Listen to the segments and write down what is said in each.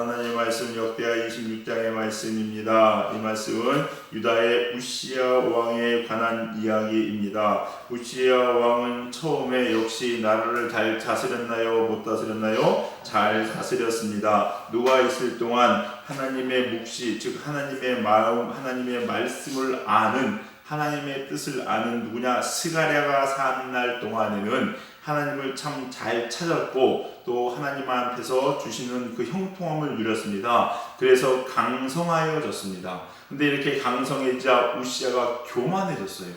하나님의 말씀 역대하 26장의 말씀입니다. 이 말씀은 유다의 우시야 왕에 관한 이야기입니다. 우시야 왕은 처음에 역시 나라를 잘 다스렸나요? 못 다스렸나요? 잘 다스렸습니다. 누가 있을 동안 하나님의 묵시, 즉 하나님의 마음, 하나님의 말씀을 아는, 하나님의 뜻을 아는 누구냐? 스가랴가 사는 날 동안에는 하나님을 참 잘 찾았고 또 하나님 앞에서 주시는 그 형통함을 누렸습니다. 그래서 강성하여졌습니다. 근데 이렇게 강성해지자 우시야가 교만해졌어요.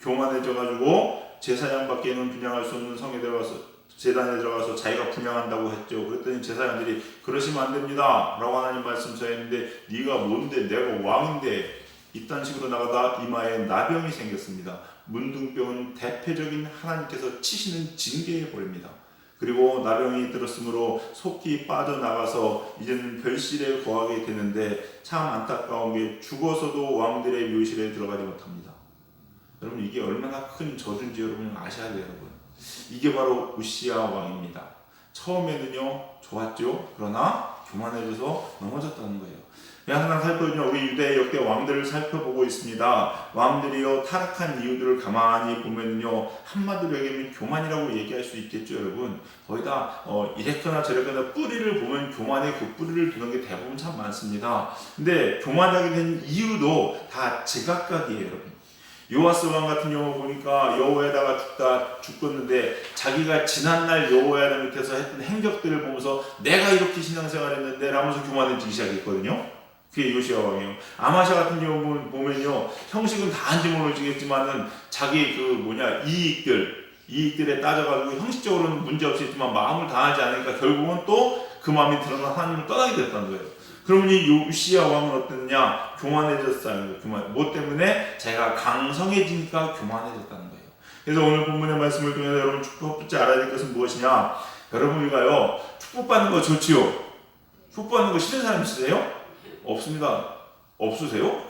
교만해져가지고 제사장 밖에는 분양할 수 없는 성에 들어가서 제단에 들어가서 자기가 분양한다고 했죠. 그랬더니 제사장들이 그러시면 안 됩니다 라고 하나님 말씀 써있는데 네가 뭔데, 내가 왕인데, 이딴 식으로 나가다 이마에 나병이 생겼습니다. 문둥병은 대표적인 하나님께서 치시는 징계해 버립니다. 그리고 나병이 들었으므로 속히 빠져나가서 이제는 별실에 거하게 되는데 참 안타까운 게 죽어서도 왕들의 묘실에 들어가지 못합니다. 여러분 이게 얼마나 큰 저주인지 여러분 아셔야 돼요. 여러분 이게 바로 우시야 왕입니다. 처음에는요 좋았죠. 그러나 교만해져서 넘어졌다는 거예요. 항상 살펴보면 우리 유대 역대 왕들을 살펴보고 있습니다. 왕들이요 타락한 이유들을 가만히 보면요 한마디로 얘기하면 교만이라고 얘기할 수 있겠죠. 여러분 거의 다 이랬거나 저랬거나 뿌리를 보면 교만의 그 뿌리를 두는 게 대부분 참 많습니다. 근데 교만하게 된 이유도 다 제각각이에요. 여러분 요아스 왕 같은 경우 보니까 여호야다가 죽었는데 자기가 지난날 여호야다 밑에서 했던 행적들을 보면서 내가 이렇게 신앙생활 했는데 라면서 교만해지기 시작했거든요. 그게 요시야 왕이에요. 아마샤 같은 경우 보면요 형식은 다한지 모르겠지만은 자기 이익들에 따져가지고 형식적으로는 문제없이 했지만 마음을 다하지 않으니까 결국은 또 그 마음이 드러나 하나님을 떠나게 됐다는 거예요. 그러면 이 요시야 왕은 어땠느냐? 교만해졌어요. 뭐 때문에? 제가 강성해지니까 교만해졌다는 거예요. 그래서 오늘 본문의 말씀을 통해서 여러분 축복 붙지 알아야 될 것은 무엇이냐? 여러분 우리가요 축복받는 거 좋지요? 축복받는 거 싫은 사람 있으세요? 없습니다. 없으세요?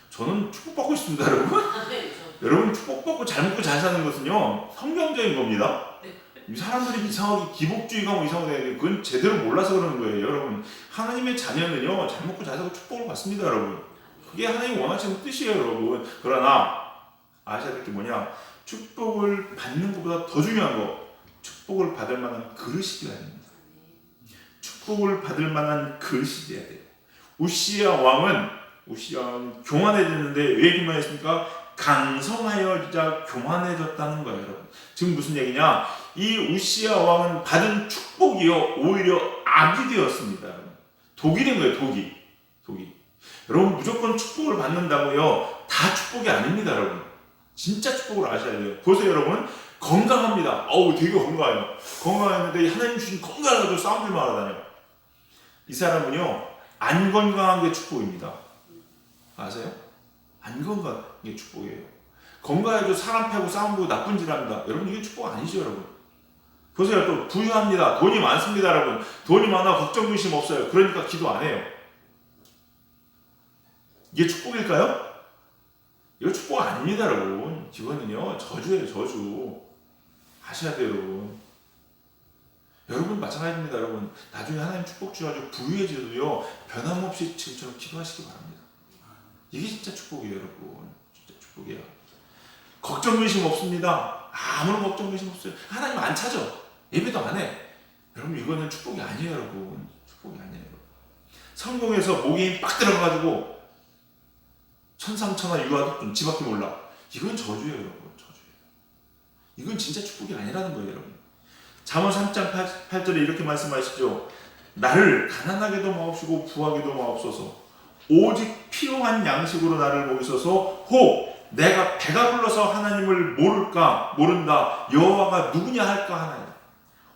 저는 축복받고 있습니다, 여러분. 여러분 축복받고 잘 먹고 잘 사는 것은요 성경적인 겁니다. 이 사람들이 이상하게 기복주의가 이상하게 그건 제대로 몰라서 그러는 거예요. 여러분 하나님의 자녀는요 잘 먹고 잘 사고 축복을 받습니다, 여러분. 그게 하나님 원하시는 뜻이에요, 여러분. 그러나 아셔야 될 게 뭐냐? 축복을 받는 것보다 더 중요한 거, 축복을 받을 만한 그릇이 되어야 됩니다. 축복을 받을 만한 그릇이 되어야 돼요. 우시야 왕은 교만해졌는데 왜 교만했습니까? 강성하여지자 교만해졌다는 거예요, 여러분. 지금 무슨 얘기냐? 이 우시야 왕은 받은 축복이요 오히려 악이 되었습니다. 독이 된 거예요, 독이. 여러분 무조건 축복을 받는다고요 다 축복이 아닙니다, 여러분. 진짜 축복을 아셔야 돼요. 보세요, 여러분. 건강합니다. 되게 건강해요. 건강했는데 하나님 주신 건강을 가지고 싸움들만 하다녀요. 이 사람은요 안 건강한 게 축복입니다. 아세요? 안 건강한 게 축복이에요. 건강해도 사람 패고 싸움 보고 나쁜 짓 합니다. 여러분 이게 축복 아니죠, 여러분. 보세요, 또 부유합니다. 돈이 많습니다, 여러분. 돈이 많아 걱정 근심 없어요. 그러니까 기도 안 해요. 이게 축복일까요? 이거 축복 아닙니다, 여러분. 이거는요 저주예요, 저주. 아셔야 돼요, 여러분. 여러분 마찬가지입니다, 여러분. 나중에 하나님 축복 주셔가지고 부유해져도요 변함없이 지금처럼 기도하시기 바랍니다. 이게 진짜 축복이에요, 여러분. 진짜 축복이에요. 걱정 근심 없습니다. 아무런 걱정 근심 없어요. 하나님 안 찾아. 예배도 안 해. 여러분 이거는 축복이 아니에요, 여러분. 축복이 아니에요. 성공해서 목에 힘 빡 들어가가지고 천상천하 유아독존 집 앞에 올라. 이건 저주예요, 여러분. 저주예요. 이건 진짜 축복이 아니라는 거예요, 여러분. 잠언 3장 8절에 이렇게 말씀하시죠. 나를 가난하게도 마옵시고 부하게도 마옵소서. 오직 필요한 양식으로 나를 먹이소서. 혹 내가 배가 불러서 하나님을 모른다. 여호와가 누구냐 할까 하나니.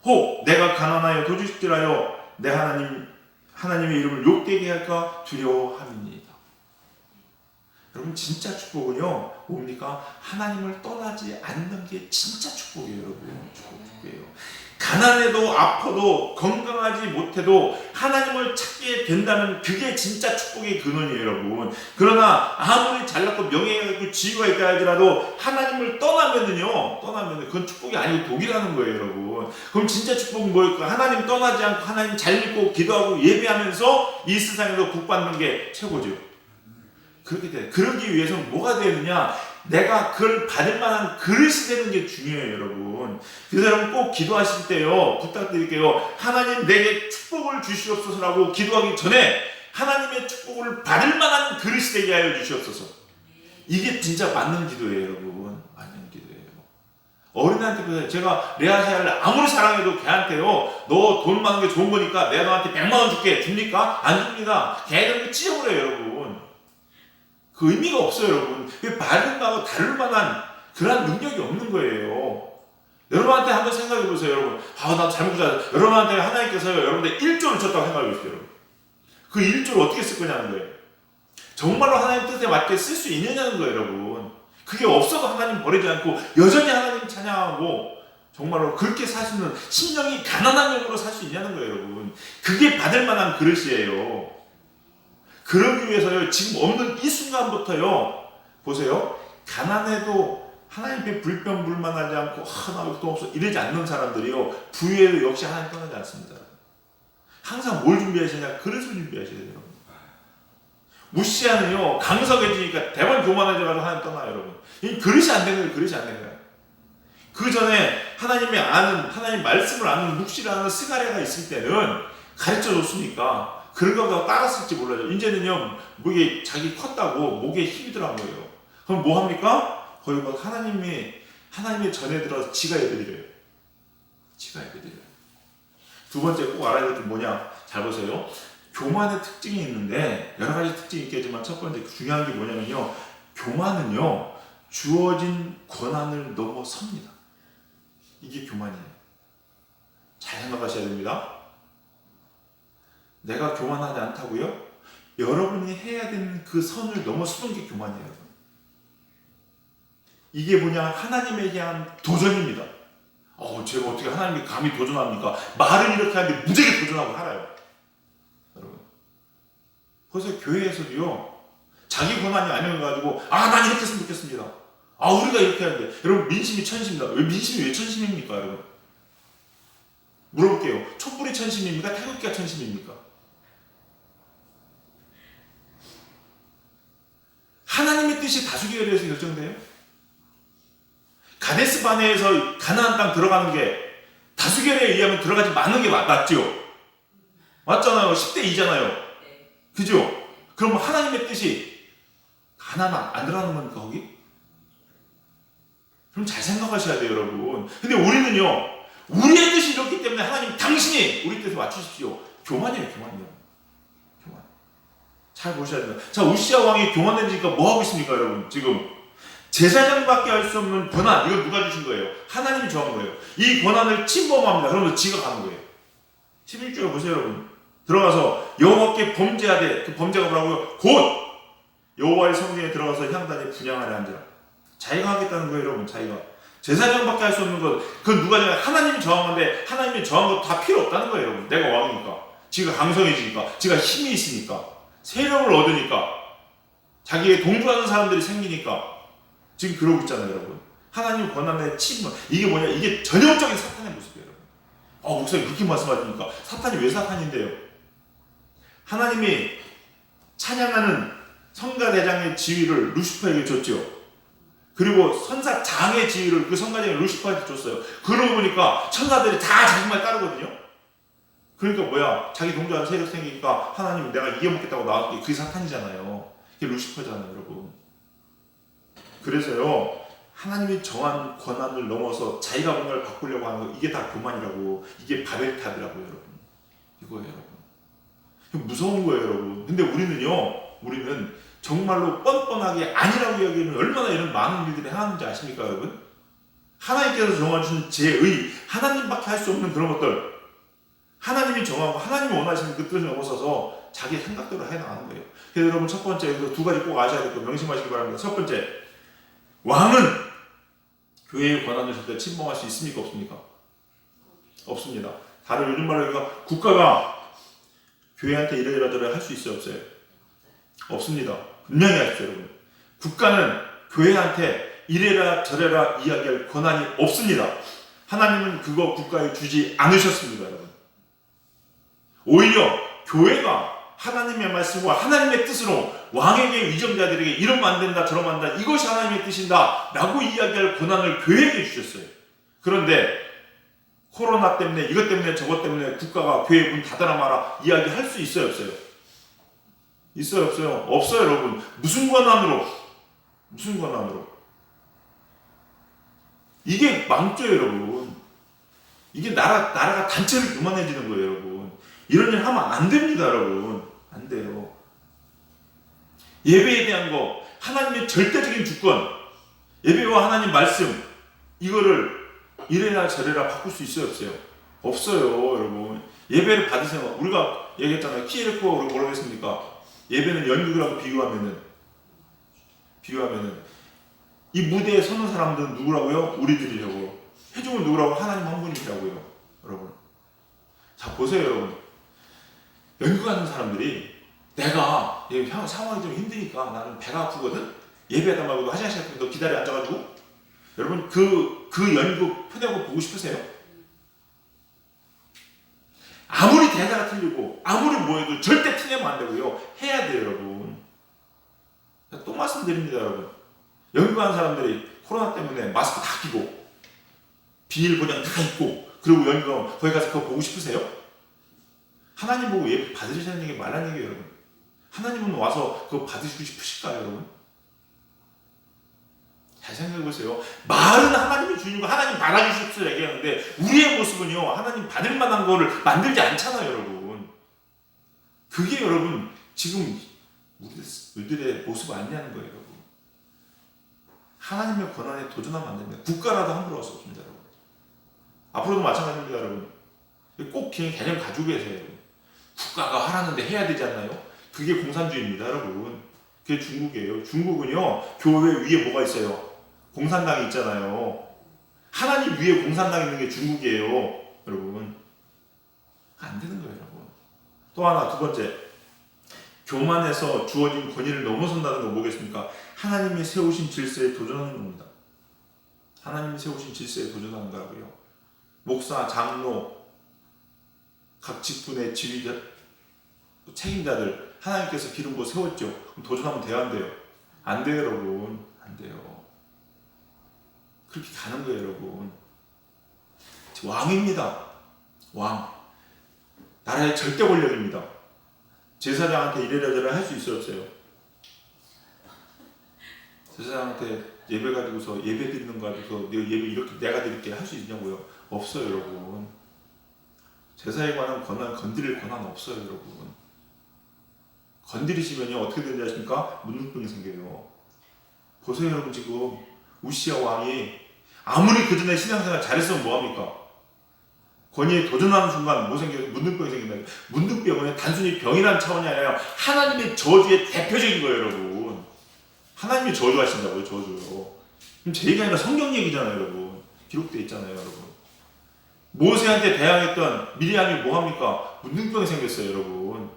혹 내가 가난하여 도주식질하여 내 하나님의 이름을 욕되게 할까 두려워함이니이다. 여러분 진짜 축복은요 뭡니까? 하나님을 떠나지 않는 게 진짜 축복이에요, 여러분. 축복이에요. 가난해도 아파도 건강하지 못해도 하나님을 찾게 된다면 그게 진짜 축복의 근원이에요, 여러분. 그러나 아무리 잘났고 명예가 있고 지위가 있다 할지라도 하나님을 떠나면은요, 그건 축복이 아니고 독이라는 거예요, 여러분. 그럼 진짜 축복은 뭐일까? 하나님 떠나지 않고 하나님 잘 믿고 기도하고 예배하면서 이 세상에서 복받는 게 최고죠. 그렇게 돼. 그러기 위해서는 뭐가 되느냐? 내가 그걸 받을 만한 그릇이 되는 게 중요해요, 여러분. 그래서 여러분 꼭 기도하실 때요, 부탁드릴게요. 하나님 내게 축복을 주시옵소서라고 기도하기 전에 하나님의 축복을 받을 만한 그릇이 되게 하여 주시옵소서. 이게 진짜 맞는 기도예요, 여러분. 맞는 기도예요. 어린애한테 그래서 제가 레아시아를 아무리 사랑해도 걔한테요, 너 돈 많은 게 좋은 거니까 내가 너한테 100만 원 줄게. 줍니까? 안 줍니다. 걔들은 찢어버려요, 여러분. 그 의미가 없어요, 여러분. 받은 거하고 다를 만한 그런 능력이 없는 거예요. 여러분한테 한번 생각해 보세요, 여러분. 나 잘못 줬다. 여러분한테 하나님께서 여러분들 1조를 줬다고 생각해 보세요, 여러분. 그 1조를 어떻게 쓸 거냐는 거예요. 정말로 하나님 뜻에 맞게 쓸 수 있느냐는 거예요, 여러분. 그게 없어도 하나님 버리지 않고 여전히 하나님 찬양하고 정말로 그렇게 살 수 있는 심령이 가난한 영으로 살 수 있냐는 거예요, 여러분. 그게 받을 만한 그릇이에요. 그러기 위해서요, 지금 없는 이 순간부터요, 보세요. 가난해도 하나님께 불평불만하지 않고, 나 이거 돈 없어. 이러지 않는 사람들이요, 부유해도 역시 하나님 떠나지 않습니다. 항상 뭘 준비하시냐? 그릇을 준비하셔야 돼요. 무시하는요, 강석해지니까 대번 교만해져가지고 하나님 떠나요, 여러분. 이 그릇이 안 되는 거예요, 그릇이 안 되는 거예요. 그 전에 하나님의 아는, 하나님 말씀을 아는, 묵시를 아는 스가랴가 있을 때는 가르쳐 줬으니까, 그런 거보다 따랐을지 몰라요. 이제는요, 목에 자기 컸다고 목에 힘이 들어간 거예요. 그럼 뭐 합니까? 거의 막 하나님의 전에 들어서 지가 예배드려요. 지가 예배드려요. 두 번째 꼭 알아야 될 게 뭐냐? 잘 보세요. 교만의 특징이 있는데, 여러 가지 특징이 있겠지만, 첫 번째 중요한 게 뭐냐면요, 교만은요, 주어진 권한을 넘어섭니다. 이게 교만이에요. 잘 생각하셔야 됩니다. 내가 교만하지 않다고요? 여러분이 해야 되는 그 선을 넘어서는 게 교만이에요. 이게 뭐냐? 하나님에 대한 도전입니다. 제가 어떻게 하나님께 감히 도전합니까? 말은 이렇게 하는데 무지하게 도전하고 살아요. 여러분. 그래서 교회에서도요, 자기 권한이 아니어가지고, 난 이렇게 했으면 좋겠습니다. 우리가 이렇게 하는데, 여러분, 민심이 천심입니다. 민심이 왜 천심입니까, 여러분? 물어볼게요. 촛불이 천심입니까? 태극기가 천심입니까? 하나님의 뜻이 다수결에 의해서 결정돼요? 가데스 바네에서 가나안 땅 들어가는 게 다수결에 의하면 들어가지 않는 게 맞죠? 맞잖아요. 10대 2잖아요. 그죠? 그럼 하나님의 뜻이 하나만 안 들어가는 겁니까, 거기? 그럼 잘 생각하셔야 돼요, 여러분. 근데 우리는요, 우리의 뜻이 이렇기 때문에 하나님 당신이 우리 뜻에 맞추십시오. 교만이에요, 교만이에요. 잘 보셔야 돼요. 자, 우시야 왕이 교만해지니까 뭐 하고 있습니까, 여러분? 지금 제사장밖에 할 수 없는 권한, 이걸 누가 주신 거예요? 하나님이 정한 거예요. 이 권한을 침범합니다. 그러면서 지가 가는 거예요. 16절에 보세요, 여러분. 들어가서 여호와께 범죄하되, 그 범죄가 뭐라고요? 곧 여호와의 성전에 들어가서 향단에 분향하려 한지라. 자기가 하겠다는 거예요, 여러분. 자기가 제사장밖에 할 수 없는 것, 그건 누가 정한? 하나님이 정한 건데, 하나님이 정한 것 다 필요 없다는 거예요, 여러분. 내가 왕이니까, 지가 강성해지니까, 지가 힘이 있으니까, 세력을 얻으니까, 자기의 동조하는 사람들이 생기니까. 지금 그러고 있잖아요, 여러분. 하나님 권한의 침범. 이게 뭐냐? 이게 전형적인 사탄의 모습이에요, 여러분. 목사님 그렇게 말씀하시니까 사탄이 왜 사탄인데요? 하나님이 찬양하는 성가대장의 지위를 루시퍼에게 줬죠. 그리고 선사장의 지위를 그 성가대장 루시퍼한테 줬어요. 그러고 보니까 천사들이 다 자기 말 따르거든요. 그러니까 뭐야? 자기 동조하는 세력 생기니까 하나님 내가 이겨먹겠다고 나왔기, 그게 사탄이잖아요. 그게 루시퍼잖아요, 여러분. 그래서요, 하나님이 정한 권한을 넘어서 자기가 뭔가를 바꾸려고 하는 거, 이게 다 교만이라고, 이게 바벨탑이라고요, 여러분. 이거예요, 여러분. 무서운 거예요, 여러분. 근데 우리는 정말로 뻔뻔하게 아니라고 이야기하면 얼마나 이런 많은 일들이 행하는지 아십니까, 여러분? 하나님께서 정해주신 제의, 하나님밖에 할 수 없는 그런 것들, 하나님이 정하고 하나님이 원하시는 그 뜻을 넘어서서 자기 생각대로 해나가는 거예요. 그래서 여러분, 첫 번째, 여기서 두 가지 꼭 아셔야 될 거 명심하시기 바랍니다. 첫 번째, 왕은 교회의 권한을 절대 침범할 수 있습니까, 없습니까? 없습니다. 다른 요즘 말로 우리가 국가가 교회한테 이래라 저래라 할 수 있어요, 없어요? 없습니다. 분명히 하십시오, 여러분. 국가는 교회한테 이래라 저래라 이야기할 권한이 없습니다. 하나님은 그거 국가에 주지 않으셨습니다, 여러분. 오히려 교회가 하나님의 말씀과 하나님의 뜻으로 왕에게 위정자들에게 이러면 안 된다 저러면 안 된다 이것이 하나님의 뜻인다 라고 이야기할 권한을 교회에게 주셨어요. 그런데 코로나 때문에 이것 때문에 저것 때문에 국가가 교회 문 닫아라 마라 이야기할 수 있어요, 없어요? 있어요, 없어요? 없어요, 여러분. 무슨 권한으로? 무슨 권한으로? 이게 망조예요, 여러분. 이게 나라가 단체로 교만해지는 거예요, 여러분. 이런 일 하면 안 됩니다, 여러분. 안 돼요. 예배에 대한 거, 하나님의 절대적인 주권, 예배와 하나님 말씀, 이거를 이래라 저래라 바꿀 수 있어요, 없어요? 없어요, 여러분. 예배를 받으세요. 우리가 얘기했잖아요. 키에르코 우리가 뭐라고 했습니까? 예배는 연극이라고 비유하면은 이 무대에 서는 사람들은 누구라고요? 우리들이라고요. 회중은 누구라고? 하나님 한 분이라고요, 여러분. 자, 보세요, 여러분. 연극하는 사람들이 내가 상황이 좀 힘드니까 나는 배가 아프거든? 예배하다 말고 화장실 더 기다려 앉아가지고 여러분 그 연극 표대고 보고 싶으세요? 아무리 대사가 틀리고 아무리 뭐해도 절대 티내면 안 되고요. 해야 돼요, 여러분. 또 말씀드립니다, 여러분. 연극하는 사람들이 코로나 때문에 마스크 다 끼고 비닐보장 다 입고 그리고 연극하면 거기 가서 그거 보고 싶으세요? 하나님 보고 예배 받으시는 얘기 말하는 얘기예요, 여러분. 하나님은 와서 그거 받으시고 싶으실까요, 여러분? 잘 생각해보세요. 말은 하나님이 주는 거 하나님 받아주십시오 얘기하는데 우리의 모습은요 하나님 받을 만한 거를 만들지 않잖아요, 여러분. 그게 여러분 지금 우리들의 모습 아니냐는 거예요, 여러분. 하나님의 권한에 도전하면 안 됩니다. 국가라도 함부로 할 수 없습니다, 여러분. 앞으로도 마찬가지입니다, 여러분. 꼭 개념 가지고 계세요, 여러분. 국가가 하라는데 해야 되지 않나요? 그게 공산주의입니다, 여러분. 그게 중국이에요. 중국은요 교회 위에 뭐가 있어요? 공산당이 있잖아요. 하나님 위에 공산당 있는 게 중국이에요, 여러분. 안 되는 거예요, 여러분. 또 하나, 두 번째. 교만해서 주어진 권위를 넘어선다는 건 뭐겠습니까? 하나님이 세우신 질서에 도전하는 겁니다. 하나님이 세우신 질서에 도전하는 거라고요. 목사, 장로, 각 직분의 지휘자, 책임자들 하나님께서 기름 부어 세웠죠. 그럼 도전하면 돼요, 안 돼요? 안 돼요, 여러분. 안 돼요. 그렇게 가는 거예요, 여러분. 왕입니다. 왕. 나라의 절대 권력입니다. 제사장한테 이래라 저래라 할 수 있어요, 없어요? 제사장한테 예배 가지고서 예배 드리는 거 가지고서 예배 이렇게 내가 드릴게 할 수 있냐고요? 없어요, 여러분. 제사에 관한 권한 건드릴 권한 없어요, 여러분. 건드리시면요 어떻게 되는지 아십니까? 문둥병이 생겨요. 보세요, 여러분. 지금 우시아 왕이 아무리 그 전에 신앙생활 잘했으면 뭐합니까? 권위에 도전하는 순간 뭐 생겨요? 문둥병이 생긴다. 문둥병은 단순히 병이라는 차원이 아니라 하나님의 저주의 대표적인 거예요, 여러분. 하나님이 저주하신다고요, 저주요. 그럼 제 얘기가 아니라 성경 얘기잖아요, 여러분. 기록되어 있잖아요, 여러분. 모세한테 대항했던 미리암이 뭐합니까? 문둥병이 생겼어요, 여러분.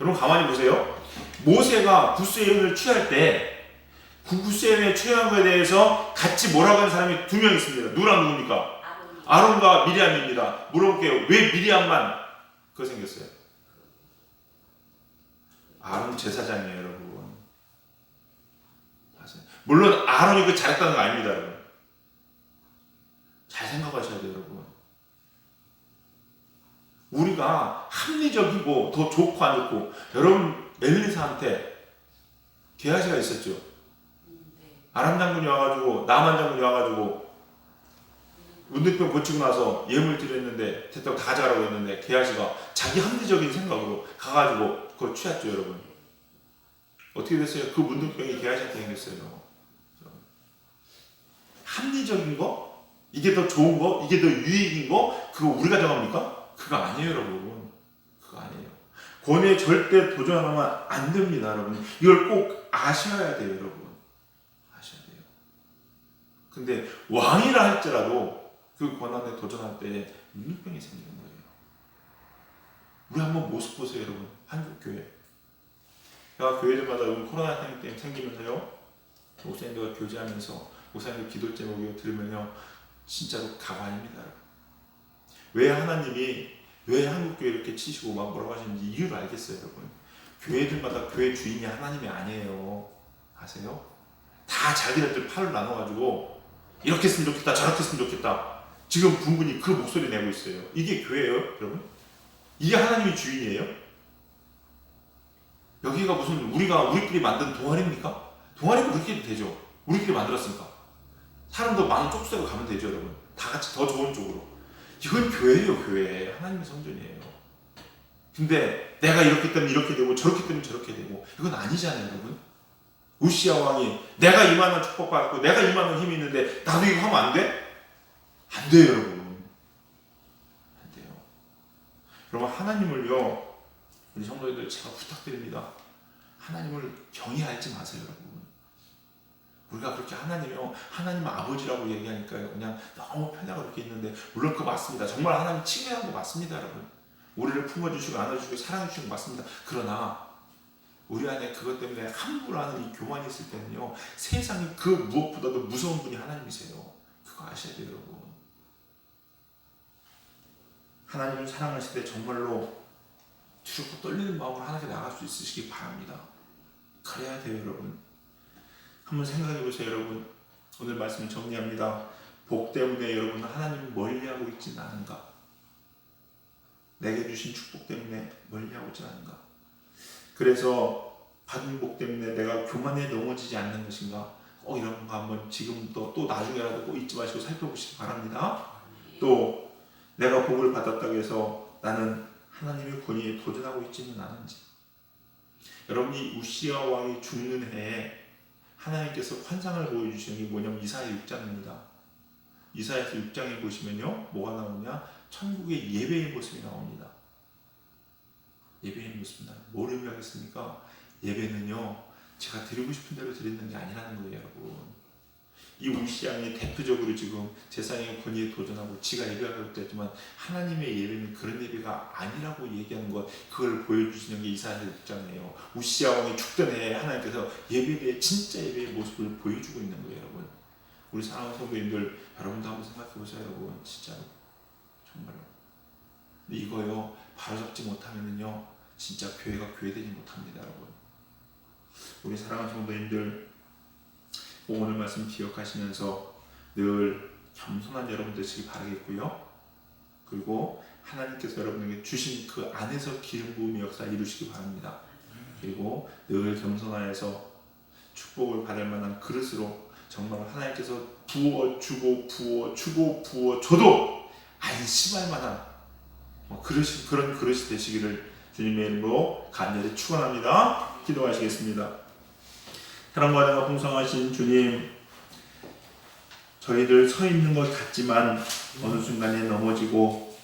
여러분 가만히 보세요. 모세가 구스의 취할 때 그 구스의 취한 것에 대해서 같이 뭐라고 하는 사람이 두 명 있습니다. 누구랑 누굽니까? 아론과 미리암입니다. 물어볼게요. 왜 미리암만 그거 생겼어요? 아론 제사장이에요, 여러분. 물론 아론이 그 잘했다는 거 아닙니다, 여러분. 잘 생각하셔야 돼요, 여러분. 우리가 합리적이고 더 좋고 안 좋고, 여러분 엘리사한테 게하시가 있었죠. 아람 장군이 와가지고 나만 장군이 와가지고 문둥병 고치고 나서 예물 드렸는데 됐다고 다 가져가라고 했는데 게하시가 자기 합리적인 생각으로 가가지고 그걸 취했죠, 여러분. 어떻게 됐어요? 그 문둥병이 게하시한테 생겼어요. 합리적인 거? 이게 더 좋은 거? 이게 더 유익인 거? 그거 우리가 정합니까? 그거 아니에요, 여러분. 그거 아니에요. 권위에 절대 도전하면 안 됩니다, 여러분. 이걸 꼭 아셔야 돼요, 여러분. 아셔야 돼요. 근데 왕이라 할지라도 그 고난에 도전할 때 눈병이 생기는 거예요. 우리 한번 모습 보세요, 여러분. 한국 교회. 제가 교회들마다 코로나 때문에 생기면서요, 목사님들과 교제하면서 목사님들 기도 제목을 들으면요, 진짜로 가관입니다, 여러분. 왜 하나님이 왜 한국 교회 이렇게 치시고 막 뭐라고 하시는지 이유를 알겠어요, 여러분. 교회들마다 교회 주인이 하나님이 아니에요. 아세요? 다 자기네들 팔을 나눠가지고 이렇게 했으면 좋겠다, 저렇게 했으면 좋겠다. 지금 분분히 그 목소리 내고 있어요. 이게 교회예요, 여러분? 이게 하나님이 주인이에요? 여기가 무슨 우리끼리 만든 동아리입니까? 동아리는 우리끼리 되죠. 우리끼리 만들었으니까. 사람도 많은 쪽수대로 가면 되죠, 여러분. 다 같이 더 좋은 쪽으로. 이건 교회예요, 교회. 하나님의 성전이에요. 근데 내가 이렇기 때문에 이렇게 되고 저렇기 때문에 저렇게 되고 이건 아니잖아요, 여러분. 우시야 왕이 내가 이만한 축복받고 내가 이만한 힘이 있는데 나도 이거 하면 안 돼? 안 돼요, 여러분. 안 돼요. 여러분, 하나님을요, 우리 성도님들 제가 부탁드립니다. 하나님을 경외하지 마세요, 여러분. 우리가 그렇게 하나님 아버지라고 얘기하니까요, 그냥 너무 편하게 그렇게 있는데, 물론 그거 맞습니다. 정말 하나님 칭찬한 거 맞습니다, 여러분. 우리를 품어주시고 안아주시고 사랑해주시고 맞습니다. 그러나 우리 안에 그것 때문에 함부로 하는 이 교만이 있을 때는요, 세상이 그 무엇보다도 무서운 분이 하나님이세요. 그거 아셔야 돼요, 여러분. 하나님을 사랑하실 때 정말로 두렵고 떨리는 마음으로 하나님께 나갈 수 있으시기 바랍니다. 그래야 돼요, 여러분. 한번 생각해 보세요, 여러분. 오늘 말씀 정리합니다. 복 때문에 여러분은 하나님을 멀리하고 있지는 않은가? 내게 주신 축복 때문에 멀리하고 있지 않은가? 그래서 받은 복 때문에 내가 교만에 넘어지지 않는 것인가? 이런 거 한번 지금부터 또 나중에라도 꼭 잊지 마시고 살펴보시기 바랍니다. 또 내가 복을 받았다고 해서 나는 하나님의 권위에 도전하고 있지는 않은지. 여러분이 우시야 왕이 죽는 해에 하나님께서 환상을 보여주시는 게 뭐냐면 이사야 6장입니다. 이사야서 6장에 보시면요, 뭐가 나오냐? 천국의 예배의 모습이 나옵니다. 예배의 모습입니다. 뭘 의미하겠습니까? 예배는요, 제가 드리고 싶은 대로 드리는 게 아니라는 거예요, 여러분. 이 우시양이 대표적으로 지금 제사장의 권위에 도전하고 지가 예배하고 있지만 하나님의 예배는 그런 예배가 아니라고 얘기하는 것, 그걸 보여주시는 게 이사야 6장이에요. 우시야 왕이 죽던 해에 하나님께서 예배의 진짜 예배의 모습을 보여주고 있는 거예요, 여러분. 우리 사랑하는 성도님들, 여러분도 한번 생각해 보세요, 여러분. 진짜로 정말로. 근데 이거요, 바로잡지 못하면은요, 진짜 교회가 교회되지 못합니다, 여러분. 우리 사랑하는 성도님들, 오늘 말씀 기억하시면서 늘 겸손한 여러분 되시기 바라겠고요. 그리고 하나님께서 여러분에게 주신 그 안에서 기름 부음의 역사 이루시기 바랍니다. 그리고 늘 겸손하여서 축복을 받을 만한 그릇으로 정말 하나님께서 부어주고 부어줘도 안심할 만한 그런 그릇이 되시기를 주님의 이름으로 간절히 축원합니다. 기도하시겠습니다. 사랑과 은혜가 풍성하신 주님, 저희들 서 있는 것 같지만 어느 순간에 넘어지고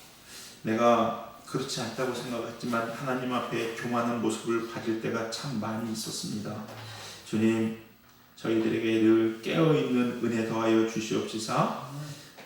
내가 그렇지 않다고 생각했지만 하나님 앞에 교만한 모습을 가질 때가 참 많이 있었습니다. 주님, 저희들에게 늘 깨어있는 은혜 더하여 주시옵시사.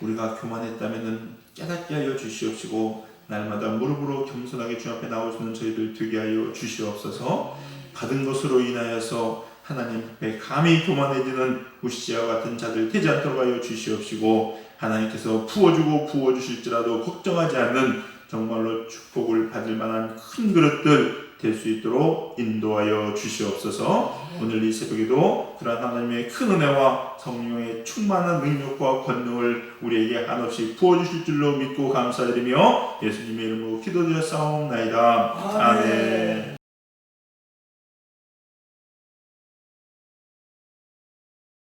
우리가 교만했다면 깨닫게 하여 주시옵시고 날마다 무릎으로 겸손하게 주 앞에 나올 수 있는 저희들 되게 하여 주시옵소서. 받은 것으로 인하여서 하나님 앞에 감히 교만해지는 우시아와 같은 자들 되지 않도록 하여 주시옵시고 하나님께서 부어주고 부어주실지라도 걱정하지 않는 정말로 축복을 받을 만한 큰 그릇들 될 수 있도록 인도하여 주시옵소서. 오늘 이 새벽에도 그러한 하나님의 큰 은혜와 성령의 충만한 능력과 권능을 우리에게 한없이 부어주실 줄로 믿고 감사드리며 예수님의 이름으로 기도드렸사옵나이다. 아멘.